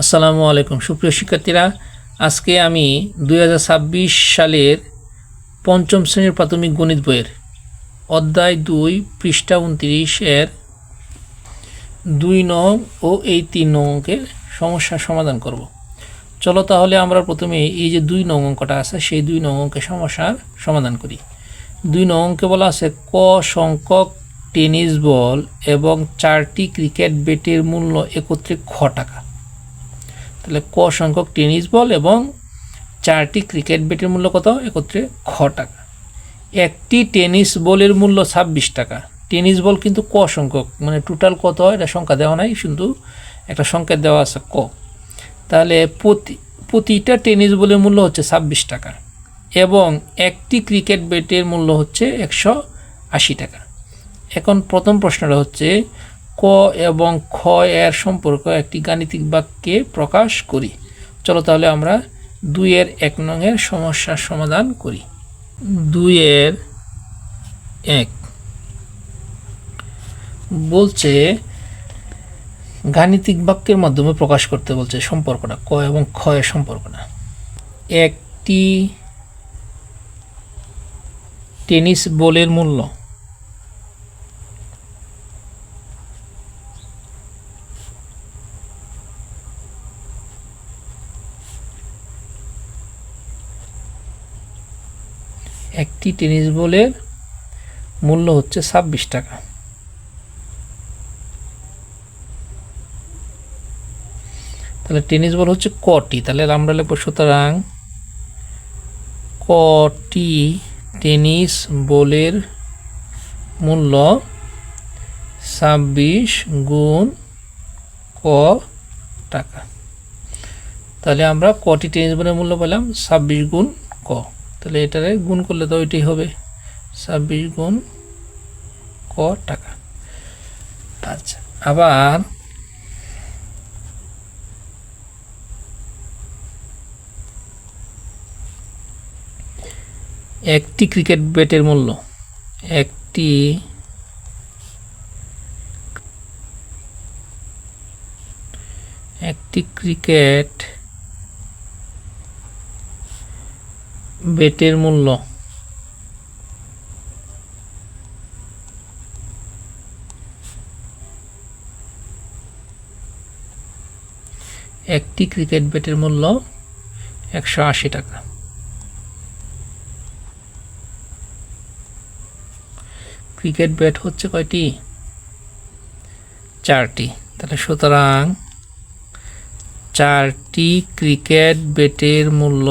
আসসালামু আলাইকুম সুপ্রিয় শিক্ষার্থীরা, আজকে আমি 2026 সালের পঞ্চম শ্রেণীর প্রাথমিক গণিত বইয়ের অধ্যায় 2 পৃষ্ঠা 29 এর 2 নং ও এই 3 নং অঙ্কের সমস্যার সমাধান করব। চলো তাহলে আমরা প্রথমে এই যে 2 নং অঙ্কটা আছে সেই 2 নং অঙ্কের সমস্যার সমাধান করি। 2 নং অঙ্কে বলা আছে ক সংখ্যক টেনিস বল এবং 4টি ক্রিকেট ব্যাটের মূল্য একত্রে খ টাকা। তাহলে ক সংখ্যক টেনিস বল এবং 4টি ক্রিকেট ব্যাটের মূল্য কত? একত্রে খ টাকা। একটি টেনিস বলের মূল্য 26 টাকা। টেনিস বল কিন্তু ক সংখ্যক, মানে টোটাল কত হয় এটা সংখ্যা দেওয়া নাই, কিন্তু একটা সংখ্যা দেওয়া আছে ক। তাহলে প্রতিটা টেনিস বলের মূল্য হচ্ছে 26 টাকা এবং একটি ক্রিকেট ব্যাটের মূল্য হচ্ছে 180 টাকা। এখন প্রথম প্রশ্নটা হচ্ছে ক এবং খ এর সম্পর্ক একটি গাণিতিক বাক্যে প্রকাশ করি। চলো তাহলে আমরা 2 এর 1 নংয়ের সমস্যার সমাধান করি। 2 এর 1 বলছে গাণিতিক বাক্যের মাধ্যমে প্রকাশ করতে বলছে সম্পর্কটা, ক এবং খ এর সম্পর্কটা। একটি টেনিস বলের মূল্য একটি টেনিস বলের মূল্য হচ্ছে 26 টাকা। তাহলে টেনিস বল হচ্ছে কটি, তাহলে আমরা লিখব সুতরাং কটি টেনিস বলের মূল্য 26 গুণ ক টাকা। তাহলে আমরা কটি টেনিস বলের মূল্য পেলাম 26 গুণ ক। তাহলে এটারে গুণ করলে তো ওইটাই হবে 26 গুণ ক টাকা। আচ্ছা, আবার একটি ক্রিকেট ব্যাটের মূল্য, একটি ক্রিকেট ব্যাটের মূল্য একটি ক্রিকেট ব্যাটের মূল্য 180 টাকা। ক্রিকেট ব্যাট হচ্ছে কয়টি? 4টি। তাহলে সুতরাং 4টি ক্রিকেট ব্যাটের মূল্য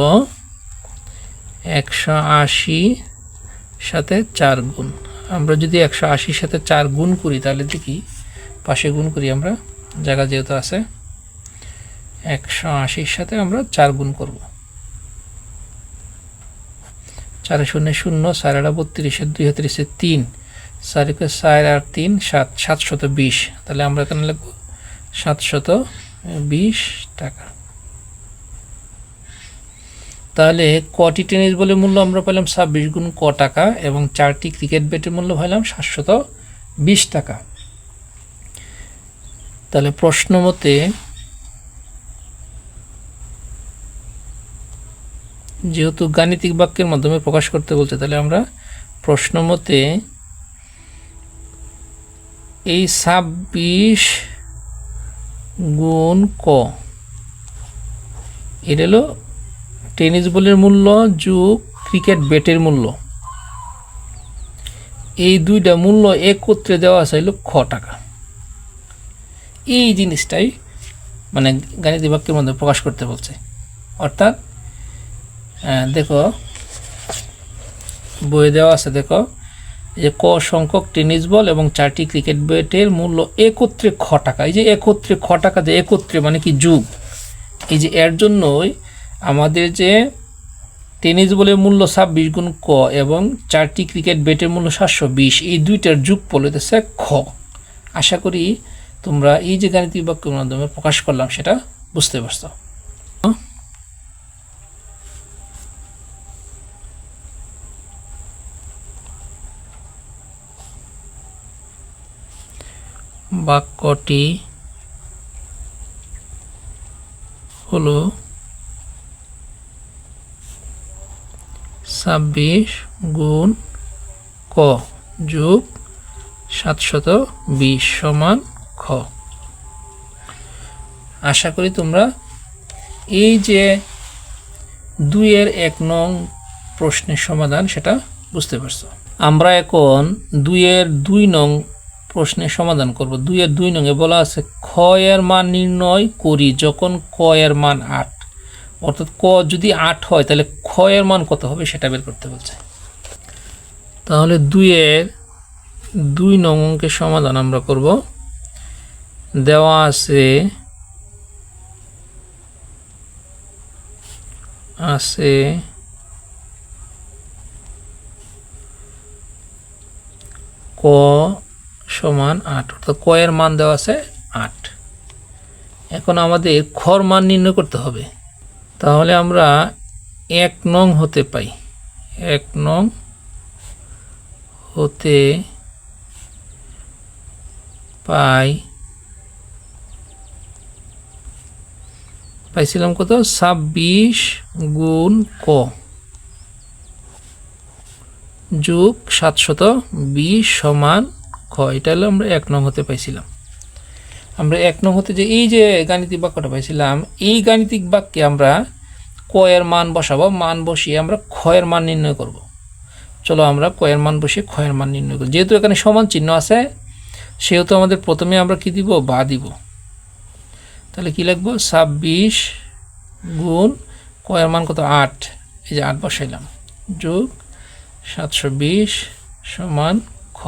180 সাথে 4 গুণ। আমরা যদি 180 সাথে 4 গুণ করি তাহলে দেখি, পাশে গুণ করি আমরা, জায়গা যেহেতু আছে, 180 সাথে আমরা 4 গুণ করব। 4 শূন্য 0, 4 32, 2 3 3, 4 4 আর 3 7, 720। তাহলে আমরা এখানে লিখব 720 টাকা। তাহলে কটি টেনিস বলের মূল্য আমরা পেলাম 26 গুণ ক টাকা এবং 4টি ক্রিকেট ব্যাটের মূল্য পেলাম 720 টাকা। তাহলে প্রশ্ন মতে যেহেতু গাণিতিক বাক্যের মাধ্যমে প্রকাশ করতে বলছে, তাহলে আমরা প্রশ্ন মতে এই 26 গুণ ক এটা হলো টেনিস বলের মূল্য যোগ ক্রিকেট ব্যাটের মূল্য, এই দুইটা মূল্য একত্রে দেওয়া আছে হলো খ টাকা। এই জিনিসটাই মানে গাণিতিক বাক্যের মধ্যে প্রকাশ করতে বলছে। অর্থাৎ দেখো বইয়ে দেওয়া আছে, দেখো যে ক সংখ্যক টেনিস বল এবং 4টি ক্রিকেট ব্যাটের মূল্য একত্রে খ টাকা। এই যে একত্রে খ টাকা, যে একত্রে মানে কি যোগ, এই যে এর জন্যই আমাদের যে টেনিস বলের মূল্য 26 গুণ ক এবং 4টি ক্রিকেট ব্যাটের মূল্য 720, এই দুইটার যোগফল হইতেছে খ। আশা করি তোমরা এই যে গাণিতিক বাক্যের মাধ্যমে প্রকাশ করলাম সেটা বুঝতে পারছো। বাক্যটি হলো 26 গুণ ক যোগ 720 সমান খ। আশা করি তোমরা এই যে 2-এর 1 নং প্রশ্নের সমাধান সেটা বুঝতে পারছো। আমরা এখন 2-এর 2 নং প্রশ্নের সমাধান করব। 2-এর 2 নং এ বলা আছে খ এর মান নির্ণয় করি যখন ক এর মান 8, অর্থাৎ ক যদি 8 হয় তাহলে খ এর মান কত হবে সেটা বের করতে বলছে। তাহলে 2-এর 2 নং অঙ্কের সমাধান আমরা করব। দেওয়া আছে ক সমান 8, অর্থাৎ ক এর মান দেওয়া আছে 8। এখন আমাদের খর মান নির্ণয় করতে হবে। তাহলে আমরা 1 নং হতে পাই, 1 নং হতে পাইছিলাম কত 26 গুণ ক যোগ 720 সমান খ। এটা হলো আমরা 1 নং হতে পাইছিলাম। আমরা 1 নং হতে যে এই যে গাণিতিক বাক্যটা পাইছিলাম, এই গাণিতিক বাক্যে আমরা ক এর মান বসাবো, মান বসিয়ে আমরা খ এর মান নির্ণয় করব। চলো আমরা ক এর মান বসিয়ে খ এর মান নির্ণয় করি। যেহেতু এখানে সমান চিহ্ন আছে সেহেতু আমাদের প্রথমে আমরা কি দিব, বা দিব। তাহলে কি লিখব, 26 গুণ ক এর মান কত 8, এই যে 8 বসাইলাম, যোগ 720 সমান খ।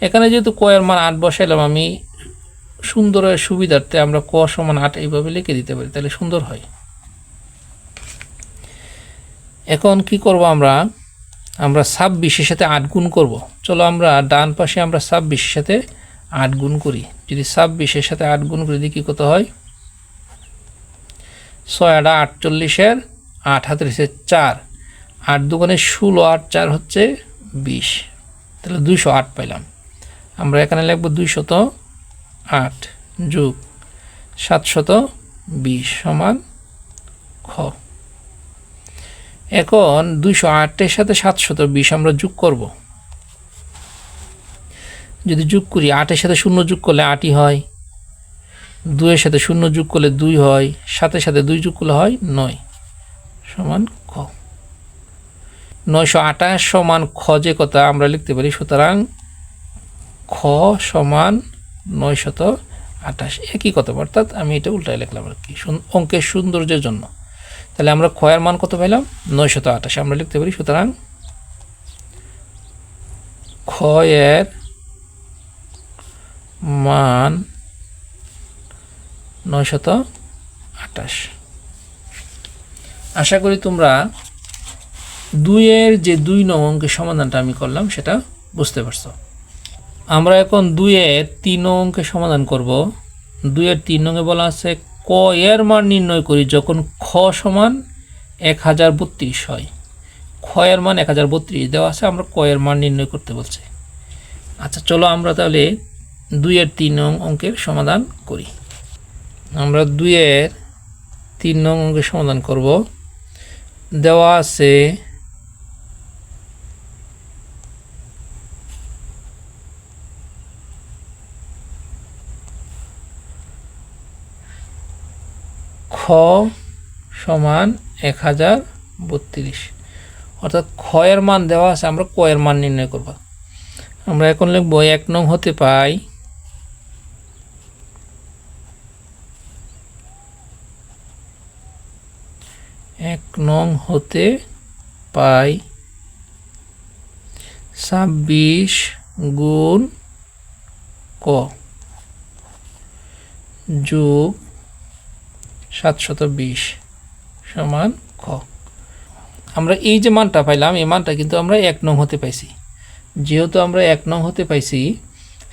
এখানে যেহেতু ক এর মান 8 বসাইলাম, আমি সুন্দরের সুবিধার্থে আমরা ক সমান 8 এইভাবে লিখে দিতে পারি, তাহলে সুন্দর হয়। এখন কি করব, আমরা 26-এর সাথে 8 গুণ করব। চলো আমরা ডান পাশে আমরা 26-এর সাথে 8 গুণ করি। যদি 26-এর সাথে 8 গুণ করি দেখি কত হয়, 6 8 48-এর 8 হাতে রয়েছে 4, 8 দুগুণে 16, 8 4 হচ্ছে 20, তাহলে 208 পাইলাম। আমরা এখানে লিখব 208 যোগ 720 সমান খ। এখন 208-এর সাথে 720 আমরা যোগ করব। যদি যোগ করি 8-এর সাথে 0 যোগ করলে 8ই হয়, 2-এর সাথে 0 যোগ করলে 2 হয়, 7-এর সাথে 2 যোগ করলে হয় 9 সমান খ। 928 সমান খ যে কথা আমরা লিখতে পারি, সুতরাং খ সমান 928, একই কথা, অর্থাৎ আমি এটা উল্টায় লিখলাম আর কি অঙ্কের সৌন্দর্যের জন্য। তাহলে আমরা খ এর মান কত পাইলাম, 928 আমরা লিখতে পারি। সুতরাং খ এর মান 928। আশা করি তোমরা 2-এর যে 2 নং অঙ্কের সমাধানটা আমি করলাম সেটা বুঝতে পারছো। আমরা এখন 2-এর 3 নং অঙ্কের সমাধান করব। 2-এর 3 নংয়ে বলা আছে ক এর মান নির্ণয় করি যখন খ সমান 1032 হয়। খ এর মান 1032 দেওয়া আছে, আমরা ক এর মান নির্ণয় করতে বলছে। আচ্ছা চলো আমরা তাহলে 2-এর 3 নং অঙ্কের সমাধান করি। আমরা 2-এর 3 নং অঙ্কের সমাধান করব। দেওয়া আছে খ সমান 1032, অর্থাৎ খ এর মান দেওয়া আছে, আমরা ক এর মান নির্ণয় করব। আমরা এখন লিখব 1 নং হতে পাই 26 গুণ ক যোগ 720 সমান খ। আমরা এই যে মানটা পাইলাম, এই মানটা কিন্তু আমরা 1 নং হতে পাইছি। যেহেতু আমরা 1 নং হতে পাইছি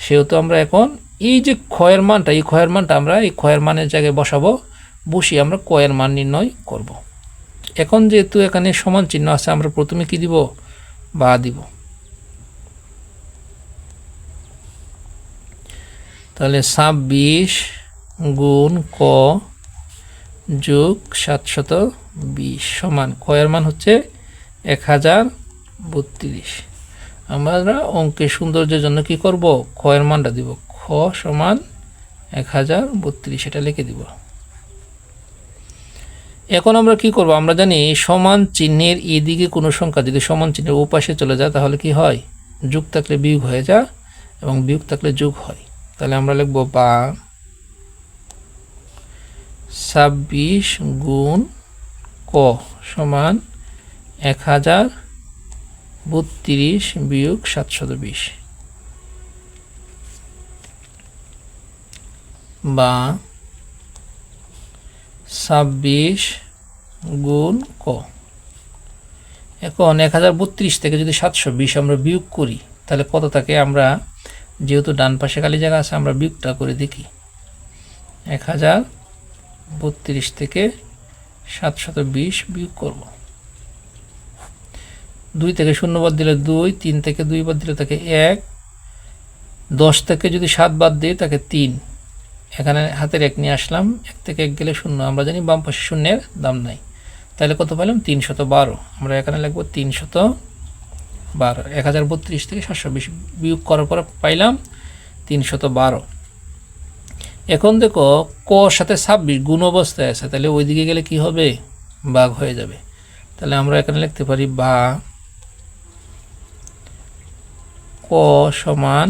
সেহেতু আমরা এখন এই যে খ এর মানটা, এই খ এর মানটা আমরা এই খ এর মানের জায়গায় বসাবো, বসিয়ে আমরা ক এর মান নির্ণয় করব। এখন যেহেতু এখানে সমান চিহ্ন আছে, আমরা প্রথমে কি দিব, বা দিব। তাহলে 26 গুণ ক যোগ 720 সমান কয়ের মান হচ্ছে 1032। আমরা অঙ্কের সৌন্দর্যের জন্য কি করব, কয়ের মানটা দিব, খ সমান 1032 এটা লিখে দিব। এখন আমরা কি করব, আমরা জানি সমান চিহ্নের এদিকে কোনো সংখ্যা যদি সমান চিহ্নের ওপাশে চলে যায় তাহলে কি হয়, যোগ থাকলে বিয়োগ হয়ে যায় এবং বিয়োগ থাকলে যোগ হয়। তাহলে আমরা লিখব বা 26 গুণ ক সমান 1032 বিয়োগ 720, বা 26 গুণ ক। এখন 1032 থেকে যদি 720 আমরা বিয়োগ করি তাহলে কত থাকে, আমরা যেহেতু ডান পাশে খালি জায়গা আছে আমরা বিয়োগটা করে দেখি। 1032 থেকে 720 বিয়োগ করব। 2 থেকে 0 বাদ দিলে 2, 3 থেকে 2 বাদ দিলে থাকে 1, 10 থেকে যদি 7 বাদ দিই তাকে 3। এখানে হাতের 1 নিয়ে আসলাম, 1 থেকে 1 গেলে 0, আমরা জানি বাম পাশে শূন্যের দাম নাই। তাহলে কত পেলাম, 312। আমরা এখানে লিখব 312। 1032 থেকে 720 বিয়োগ করার পর পাইলাম 312। এখন দেখো ক সাথে 26 গুণ অবস্থায় আছে, তাহলে ওইদিকে গেলে কি হবে, ভাগ হয়ে যাবে। তাহলে আমরা এখানে লিখতে পারি বা ক সমান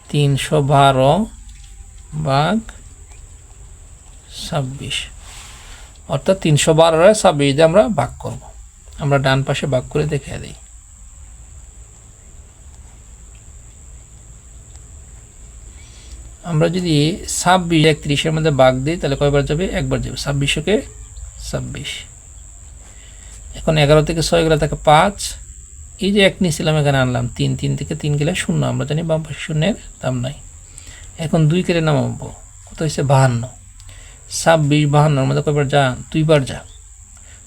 312 ভাগ 26, অর্থাৎ 312 26 দিয়ে আমরা ভাগ করব। আমরা ডান পাশে ভাগ করে দেখে দিই। আমরা যদি 26 31-এর মধ্যে ভাগ দিই তাহলে কয়বার যাবে, একবার যাবে। 26কে 26। এখন 11 থেকে 6 গেলে থাকে 5, এই যে 1 নিয়েছিলাম এখানে আনলাম 3, 3 থেকে 3 গেলে 0, আমরা জানি বাম পাশে শূন্যের দাম নাই। এখন 2 কেটে নামাবো, কত হয়েছে 52। 26 52-এর মধ্যে কয়বার যা, 2 বার যা,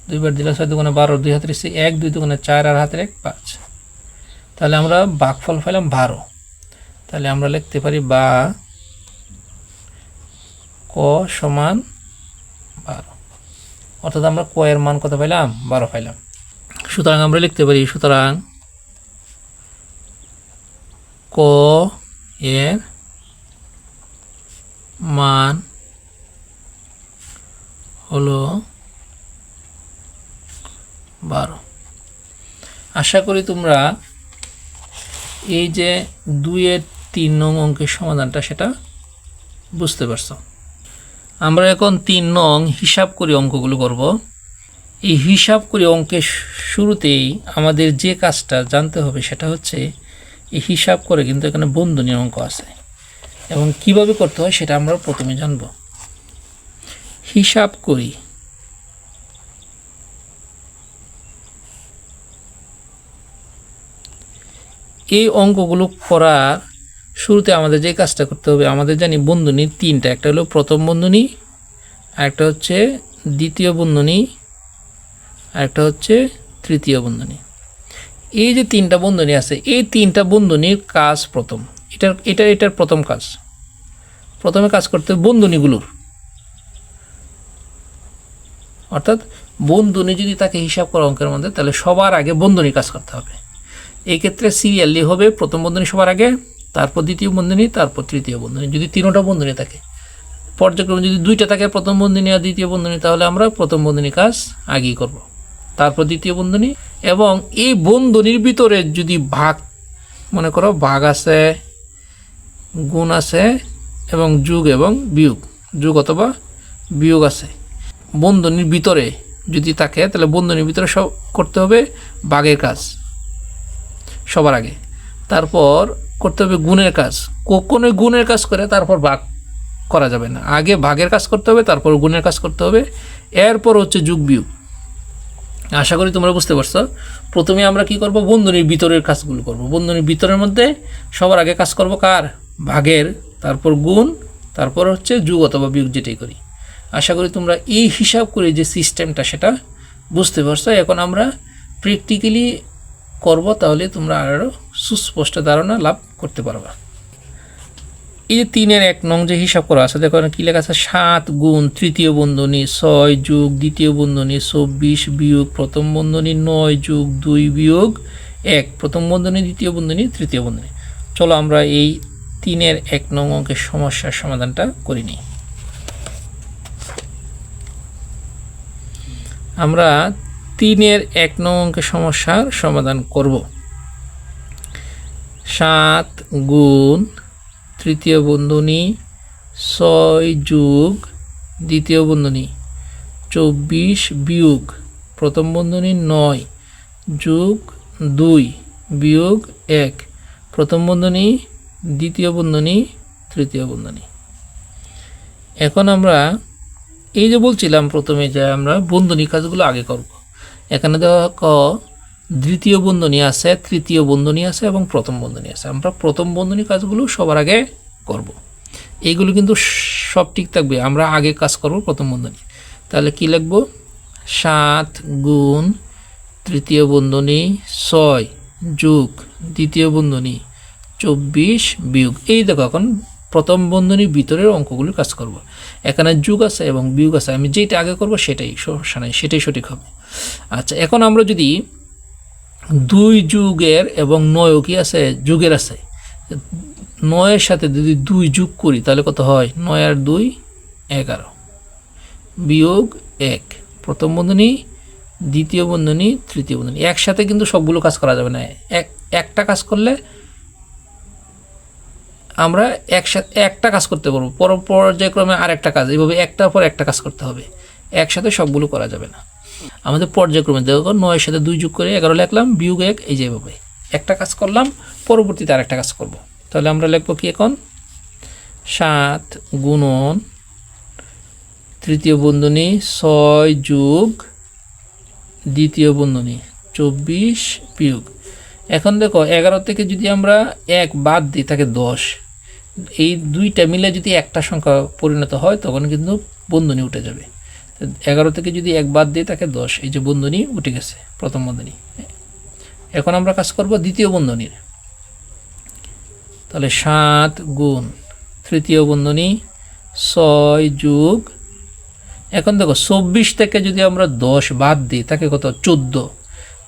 2 বার দিলে 6 দুগুণে 12, 2 হাতের 1, 2 দুগুণে 4 আর হাতের 1 5। তাহলে আমরা ভাগফল পাইলাম 12। তাহলে আমরা লিখতে পারি বা ক সমান 12, অর্থাৎ আমরা ক এর মান কত পাইলাম, 12 পাইলাম। সুতরাং আমরা লিখতে পারি, সুতরাং ক এর মান হলো 12। আশা করি তোমরা এই যে 2 এর 3 নং অঙ্কের সমাধানটা সেটা বুঝতে পারছো। আমরা এখন 3 নং হিসাব করে অঙ্কগুলো করব। এই হিসাব করে অঙ্কের শুরুতেই আমাদের যে কাজটা জানতে হবে সেটা হচ্ছে এই হিসাব করে কিন্তু এখানে বন্ধনীয় অঙ্ক আছে এবং কিভাবে করতে হয় সেটা আমরা প্রথমে জানব। হিসাব করি, এই অঙ্কগুলো করার শুরুতে আমাদের যে কাজটা করতে হবে, আমাদের জানি বন্ধনী 3টা, একটা হলো প্রথম বন্ধনী, আরেকটা হচ্ছে দ্বিতীয় বন্ধনী, আরেকটা হচ্ছে তৃতীয় বন্ধনী। এই যে 3টা বন্ধনী আছে, এই 3টা বন্ধনীর কাজ প্রথম, এটার প্রথম কাজ, প্রথমে কাজ করতে হবে বন্ধনীগুলোর, অর্থাৎ বন্ধনী যদি তাকে হিসাব করা অঙ্কের মধ্যে তাহলে সবার আগে বন্ধনীর কাজ করতে হবে। এই ক্ষেত্রে সিরিয়ালি হবে, প্রথম বন্ধনী সবার আগে, তারপর দ্বিতীয় বন্ধনী, তারপর তৃতীয় বন্ধনী। যদি 3টা বন্ধনী থাকে, পর্যায়ক্রমে যদি 2টা থাকে প্রথম বন্ধনী আর দ্বিতীয় বন্ধনী, তাহলে আমরা প্রথম বন্ধনীর কাজ আগেই করব, তারপর দ্বিতীয় বন্ধনী। এবং এই বন্ধনীর ভিতরে যদি ভাগ, মনে করো ভাগ আছে, গুণ আছে এবং যোগ এবং বিয়োগ, যোগ অথবা বিয়োগ আছে, বন্ধনীর ভিতরে যদি থাকে তাহলে বন্ধনীর ভিতরে সব করতে হবে ভাগের কাজ সবার আগে, তারপর করতে হবে গুণের কাজ। কখনোই গুণের কাজ করে তারপর ভাগ করা যাবে না, আগে ভাগের কাজ করতে হবে, তারপর গুণের কাজ করতে হবে, এরপর হচ্ছে যোগ বিয়োগ। আশা করি তোমরা বুঝতে পারছো। প্রথমে আমরা কি করব, বন্ধনীর ভিতরের কাজগুলো করব। বন্ধনীর ভিতরের মধ্যে সবার আগে কাজ করব কার, ভাগের, তারপর গুণ, তারপর হচ্ছে যোগ অথবা বিয়োগ, যেটাই করি। আশা করি তোমরা এই হিসাব করে যে সিস্টেমটা সেটা বুঝতে পারছো। এখন আমরা প্র্যাকটিক্যালি করব, তাহলে তোমরা আরও সুস্পষ্ট ধারণা লাভ করতে পারবা। এই যে 3-এর 1 নং যে হিসাব করা আছে, দেখো কি লেখা আছে, 7 গুণ তৃতীয় বন্ধনী 6 যোগ দ্বিতীয় বন্ধনী 24 বিয়োগ প্রথম বন্ধনী 9 যোগ 2 বিয়োগ 1 প্রথম বন্ধনী দ্বিতীয় বন্ধনী তৃতীয় বন্ধনী। চলো আমরা এই 3-এর 1 নং অঙ্কের সমস্যার সমাধানটা করে নিই। আমরা 3-এর 1 নং অঙ্কের সমস্যার সমাধান করব। 7 গুণ তৃতীয় বন্ধনী 6 যোগ দ্বিতীয় বন্ধনী 24 বিয়োগ প্রথম বন্ধনী 9 যোগ 2 বিয়োগ 1 প্রথম বন্ধনী দ্বিতীয় বন্ধনী তৃতীয় বন্ধনী। এখন আমরা এই যে বলছিলাম প্রথমে যে আমরা বন্ধনী কাজগুলো আগে করব। এখানে দেখো দ্বিতীয় বন্ধনী আছে, তৃতীয় বন্ধনী আছে এবং প্রথম বন্ধনী আছে। আমরা প্রথম বন্ধনী কাজগুলো সবার আগে করব। এইগুলো কিন্তু সব ঠিক থাকবে, আমরা আগে কাজ করব প্রথম বন্ধনী। তাহলে কি লিখব, 7 গুণ তৃতীয় বন্ধনী 6 যোগ দ্বিতীয় বন্ধনী 24 বিয়োগ। এই দেখো এখন প্রথম বন্ধনীর ভিতরের অঙ্কগুলো কাজ করব। এখানে যোগ আছে এবং বিয়োগ আছে, আমি যেটা আগে করব সেটাই সমস্যা নাই, সেটাই সঠিক হবে। আচ্ছা, এখন আমরা যদি 2 যুগের এবং 9 কি আছে, যুগের আছে, 9-এর সাথে যদি 2 যোগ করি তাহলে কত হয়, 9 আর 2 11 বিয়োগ 1 প্রথম বন্ধনী দ্বিতীয় বন্ধনী তৃতীয় বন্ধনী। একসাথে কিন্তু সবগুলো কাজ করা যাবে না, একটা কাজ করলে আমরা একসাথে একটা কাজ করতে পারবো, পর্যায়ক্রমে আর একটা কাজ, এইভাবে একটার পর একটা কাজ করতে হবে, একসাথে সবগুলো করা যাবে না। আমাদের পর্যায়ক্রমে দেখো 9-এর সাথে 2 যোগ করে 11 লিখলাম, বিয়োগ 1, এই যেভাবে একটা কাজ করলাম, পরবর্তীতে আরেকটা কাজ করব। তাহলে আমরা লিখব কি এখন, 7 গুণন তৃতীয় বন্ধনী 6 যোগ দ্বিতীয় বন্ধনী 24 বিয়োগ। এখন দেখো 11 থেকে যদি আমরা 1 বাদ দিই থাকে 10, এই দুইটা মিলে যদি একটা সংখ্যা পরিণত হয় তখন কিন্তু বন্ধনী উঠে যাবে। 11 থেকে যদি 1 বাদ দিই থাকে 10, এই যে বন্ধনী উঠে গেছে প্রথম বন্ধনী। এখন আমরা কাজ করব দ্বিতীয় বন্ধনীর। তাহলে 7 গুণ তৃতীয় বন্ধনী 6 যোগ, এখন দেখো 24 থেকে যদি আমরা 10 বাদ দিই তাকে কত, 14,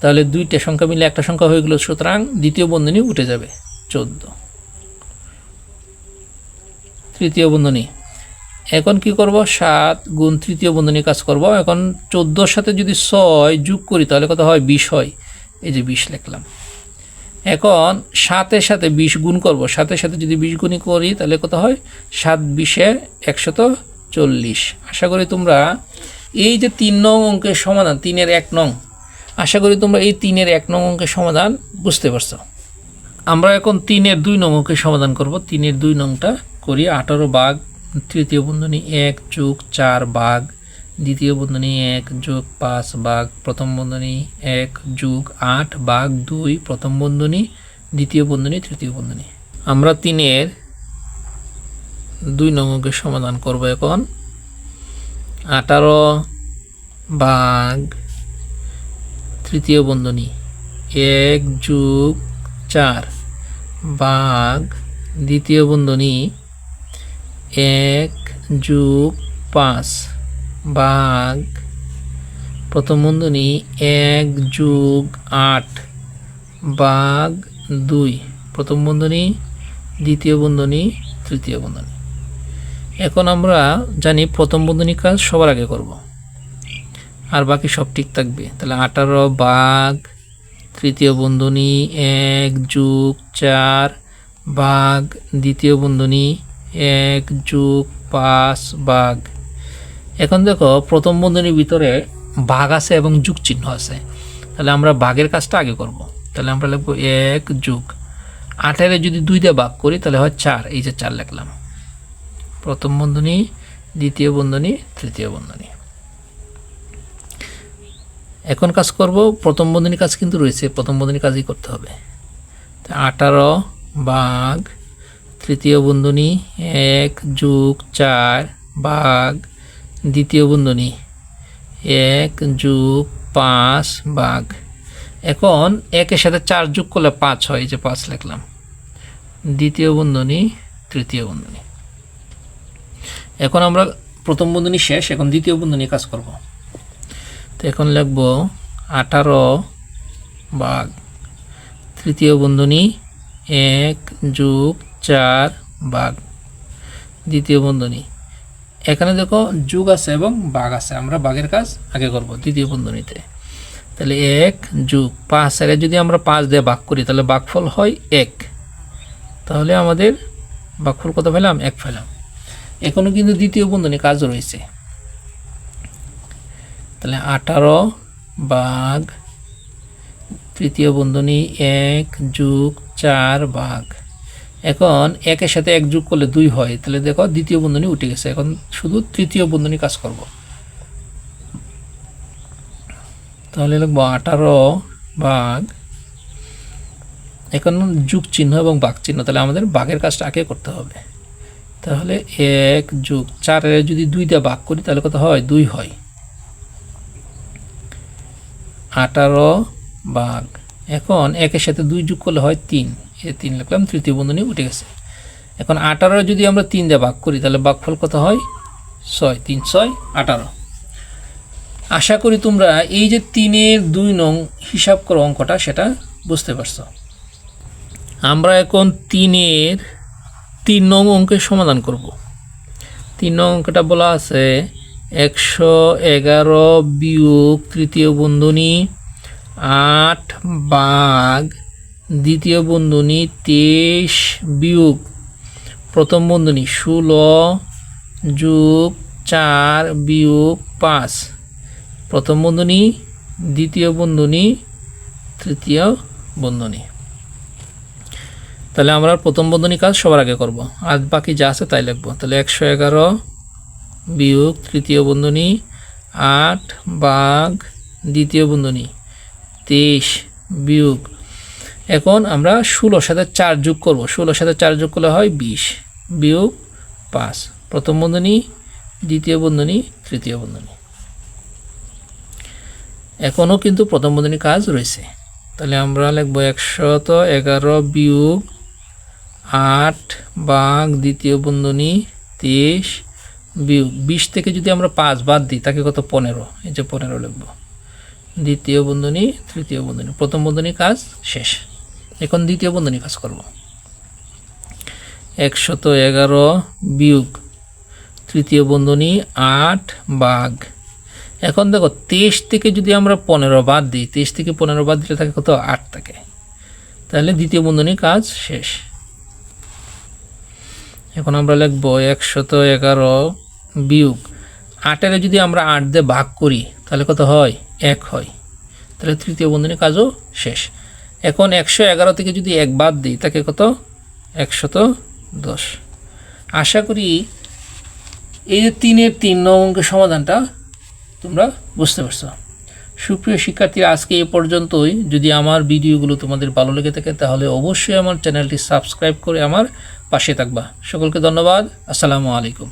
তাহলে দুইটা সংখ্যা মিলে একটা সংখ্যা হয়ে গেল, সুতরাং দ্বিতীয় বন্ধনী উঠে যাবে 14 তৃতীয় বন্ধনী। এখন কি করব, 7 গুণ তৃতীয় বন্ধনী কাজ করব। এখন 14-এর সাথে যদি 6 যোগ করি তাহলে কত হয়, 20 হয়, এই যে 20 লিখলাম। এখন 7-এর সাথে 20 গুণ করব, 7-এর সাথে যদি 20 গুণ করি তাহলে কত হয়, 7 20 140। আশা করি তোমরা এই যে 3 নং অঙ্কের সমাধান, 3-এর 1 নং, আশা করি তোমরা এই 3-এর 1 নং অঙ্কের সমাধান বুঝতে পারছো। আমরা এখন 3-এর 2 নং অঙ্কের সমাধান করব। 3-এর 2 নংটা করি, 18 ভাগ তৃতীয় বন্ধনী 1 যোগ 4 ভাগ দ্বিতীয় বন্ধনী 1 যোগ 5 ভাগ প্রথম বন্ধনী 1 যোগ 8 ভাগ 2 প্রথম বন্ধনী দ্বিতীয় বন্ধনী তৃতীয় বন্ধনী। আমরা 3-এর 2 নং অঙ্কের সমাধান করব। এখন 18 ভাগ তৃতীয় বন্ধনী 1 যোগ 4 ভাগ দ্বিতীয় বন্ধনী 1 যোগ 5 ভাগ প্রথম বন্ধনী 1 যোগ 8 ভাগ 2 প্রথম বন্ধনী দ্বিতীয় বন্ধনী তৃতীয় বন্ধনী। এখন আমরা জানি প্রথম বন্ধনী কাজ সবার আগে করব, আর বাকি সব ঠিক থাকবে। তাহলে 18 ভাগ তৃতীয় বন্ধনী 1 যোগ 4 ভাগ দ্বিতীয় বন্ধনী 1 যোগ 5 ভাগ। এখন দেখো প্রথম বন্ধনীর ভিতরে ভাগ আছে এবং যোগ চিহ্ন আছে, তাহলে আমরা ভাগের কাজটা আগে করব। তাহলে আমরা লিখব 1 যোগ 8-এর যদি 2 দিয়ে ভাগ করি তাহলে হয় 4, এই যে 4 লিখলাম, প্রথম বন্ধনী দ্বিতীয় বন্ধনী তৃতীয় বন্ধনী। এখন কাজ করব, প্রথম বন্ধনী কাজ কিন্তু রয়েছে, প্রথম বন্ধনী কাজই করতে হবে। 18 ভাগ তৃতীয় বন্ধনী 1 যোগ 4 ভাগ দ্বিতীয় বন্ধনী 1 যোগ 5 ভাগ। এখন 1-এর সাথে 4 যোগ করলে 5 হয়, এই যে 5 লিখলাম, দ্বিতীয় বন্ধনী তৃতীয় বন্ধনী। এখন আমরা প্রথম বন্ধনী শেষ, এখন দ্বিতীয় বন্ধনী কাজ করব। তো এখন লিখব 18 ভাগ তৃতীয় বন্ধনী 1 + 4 ভাগ দ্বিতীয় বন্ধনী। এখানে দেখো যোগ আছে এবং ভাগ আছে, আমরা ভাগের কাজ আগে করব দ্বিতীয় বন্ধনীতে। তাহলে 1 + 5 এর যদি আমরা 5 দিয়ে ভাগ করি তাহলে ভাগফল হয় 1, তাহলে আমাদের ভাগফল কত পেলাম? 1 পেলাম। এখনো কিন্তু দ্বিতীয় বন্ধনী কাজ রয়েছে। তাহলে 18 ভাগ তৃতীয় বন্ধনী 1 + 4 ভাগ, এখন 1 এর সাথে 1 যোগ করলে 2 হয়, তাহলে দেখো দ্বিতীয় বন্ধনী উঠে গেছে। এখন শুধু তৃতীয় বন্ধনী কাজ করব। তাহলে লিখব 18 ভাগ, এখন যোগ চিহ্ন এবং ভাগ চিহ্ন, তাহলে আমাদের ভাগের কাজটা আগে করতে হবে। তাহলে 1 + 4 এর যদি 2 দিয়ে ভাগ করি তাহলে কত হয়? 2 হয়। 18 ভাগ, এখন 1 এর সাথে 2 যোগ করলে হয় 3, এই 3 লিখলাম, তৃতীয় বন্ধনী উঠে গেছে। এখন 18 যদি আমরা 3 দিয়ে ভাগ করি তাহলে ভাগফল কত হয়? 6, 3 × 6 = 18। আশা করি তোমরা এই যে 3 এর 2 নং হিসাব করো অঙ্কটা, সেটা বুঝতে পারছো। আমরা এখন 3 এর 3 নং অঙ্কের সমাধান করব। 3 নং অঙ্কটা বলা আছে 111 বিয়োগ তৃতীয় বন্ধনী 8 ভাগ দ্বিতীয় বন্ধনী 23 বিয়োগ প্রথম বন্ধনী 16 যোগ 4 বিয়োগ 5, প্রথম বন্ধনী দ্বিতীয় বন্ধনী তৃতীয় বন্ধনী। তাহলে আমরা প্রথম বন্ধনী কাজ সবার আগে করব, আর বাকি যা আছে তাই লিখব। তাহলে 111 বিয়োগ তৃতীয় বন্ধনী 8 ভাগ দ্বিতীয় বন্ধনী 23 বিয়োগ, এখন আমরা 16 সাথে 4 যোগ করব। 16 সাথে 4 যোগ করলে হয় 20 বিয়োগ 5, প্রথম বন্ধনী দ্বিতীয় বন্ধনী তৃতীয় বন্ধনী। এখনও কিন্তু প্রথম বন্ধনী কাজ রয়েছে। তাহলে আমরা লিখব 111 বিয়োগ 8 ভাগ দ্বিতীয় বন্ধনী 23 বিয়োগ 20 থেকে যদি আমরা 5 বাদ দিই তাকে কত? 15, এই যে 15 লিখব। দ্বিতীয় বন্ধনী তৃতীয় বন্ধনী, প্রথম বন্ধনী কাজ শেষ। এখন দ্বিতীয় বন্ধনী কাজ করব। 111 বিয়োগ তৃতীয় বন্ধনী 8 ভাগ, এখন দেখো 23 থেকে যদি আমরা 15 বাদ দিই, 23 থেকে 15 বাদ দিলে থাকে কত? 8 থাকে, তাহলে দ্বিতীয় বন্ধনী কাজ শেষ। এখন আমরা লিখব 111 বিয়োগ 8 এর যদি আমরা 8 দিয়ে ভাগ করি তাহলে কত হয়? 1 হয়, তাহলে তৃতীয় বন্ধনী কাজও শেষ। এখন 111 থেকে যদি 1 বাদ দিই তাকে কত? 110। আশা করি এই যে 3 এর 3 নং অঙ্কের সমাধানটা তোমরা বুঝতে পারছো। সুপ্রিয় শিক্ষার্থীরা, আজকে এই পর্যন্তই। যদি আমার ভিডিওগুলো তোমাদের ভালো লেগে থাকে তাহলে অবশ্যই আমার চ্যানেলটি সাবস্ক্রাইব করে আমার পাশে থাকবা। সকলকে ধন্যবাদ। আসসালামু আলাইকুম।